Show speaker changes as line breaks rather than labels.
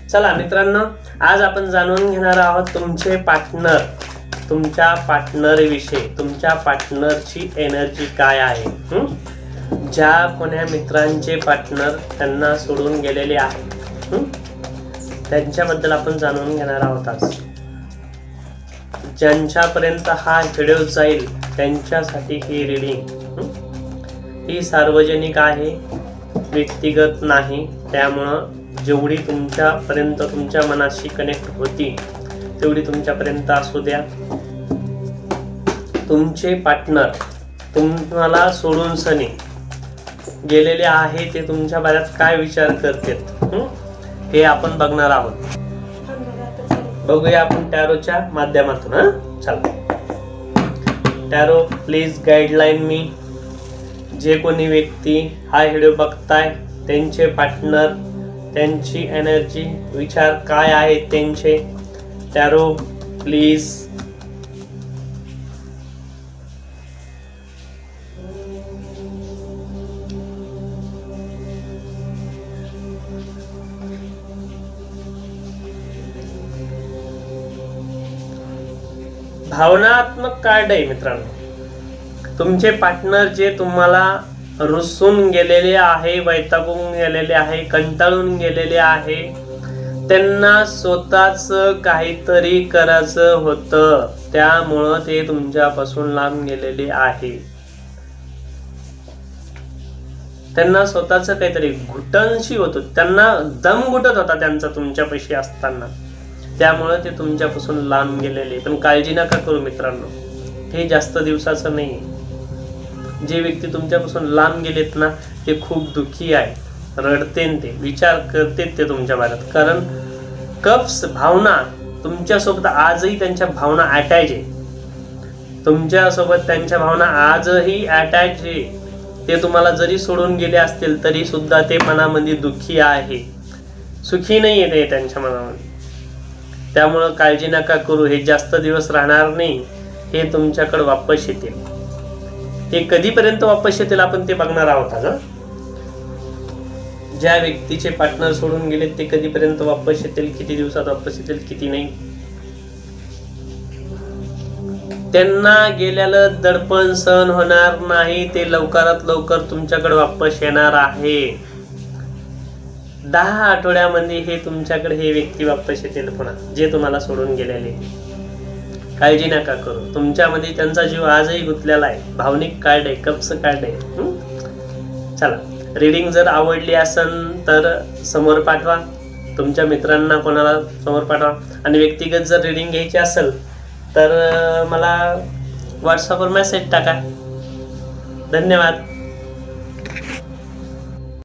चला मित्रांनो, आज आपण जाणून घेणार आहोत तुमच्या पार्टनर विषयी, तुमच्या पार्टनरची एनर्जी काय आहे। ज्या कोण्या मित्रांचे पार्टनर त्यांना सोडून गेलेले आहे, त्यांच्याबद्दल आपण जाणून घेणार आहोत आज। ज्यांच्यापर्यंत हा व्हिडिओ जाईल त्यांच्यासाठी ही रीडिंग ही सार्वजनिक आहे, व्यक्तिगत नाही। त्यामुळे जेवढी तुमच्यापर्यंत तुमच्या मनाशी कनेक्ट होती तेवढी तुमच्यापर्यंत असू द्या। तुमचे पार्टनर तुम्हाला सोडून सनी गेलेले आहे, ते तुमच्या बाबत काय विचार करतात हे आपण बघणार आहोत। बघूया आपण टॅरोच्या माध्यमातून। चला टॅरो प्लीज गाईडलाईन मी। जे कोणी व्यक्ती हा व्हिडिओ बघताय त्यांचे पार्टनर, त्यांची एनर्जी, विचार काय आहेत त्यांचे, टॅरो प्लीज। भावनात्मक कार्ड आहे मित्रांनो। तुमचे पार्टनर जे तुम्हाला रुसून गेलेले आहे, वैतागून गेलेले आहे, कंटाळून गेलेले आहे, त्यांना स्वतःच काहीतरी करायचं होतं, त्यामुळं ते तुमच्यापासून लांब गेलेले आहे। त्यांना स्वतःच काहीतरी घुटणशी होत, त्यांना दम घुटत होता त्यांचा तुमच्यापाशी असताना, त्यामुळे ते तुमच्यापासून लांब गेलेले। पण काळजी नका करू मित्रांनो, हे जास्त दिवसाचं नाही। जे व्यक्ती तुमच्यापासून लांब गेलेत ना, ते खूप दुःखी आहे, रडतेन, ते विचार करतेत ते तुमच्या बाबत। कारण कप्स भावना तुमच्यासोबत आजही त्यांच्या भावना अटॅच आहे, तुमच्यासोबत त्यांच्या भावना आजही अटॅच आहे। ते तुम्हाला जरी सोडून गेले असतील तरी सुद्धा ते मनामध्ये दुःखी आहे, सुखी नाही आहे ते त्यांच्या मनामध्ये। त्यामुळं काळजी नका करू, हे जास्त दिवस राहणार नाही, हे तुमच्याकडे वापस येतील। ते कधीपर्यंत वापस येतील आपण ते बघणार आहोत आज। ज्या व्यक्तीचे पार्टनर सोडून गेले ते कधीपर्यंत वापस येतील, किती दिवसात वापस येतील, किती नाही। त्यांना गेलेलं दडपण सहन होणार नाही, ते लवकरात लवकर तुमच्याकडे वापस येणार आहे। 10 आठवड्यामध्ये हे तुमच्याकडे हे व्यक्ती वापस येतील पुन्हा, जे तुम्हाला सोडून गेलेले। काळजी नका करू, तुमच्यामध्ये त्यांचा जीव आजही गुंतलेला आहे। भावनिक कार्ड आहे, कप्स कार्ड आहे। चला रीडिंग जर आवडली असेल तर समोर पाठवा, तुमच्या मित्रांना कोणाला समोर पाठवा। आणि व्यक्तिगत जर रीडिंग घ्यायची असेल तर मला व्हॉट्सअपवर मेसेज टाका। धन्यवाद।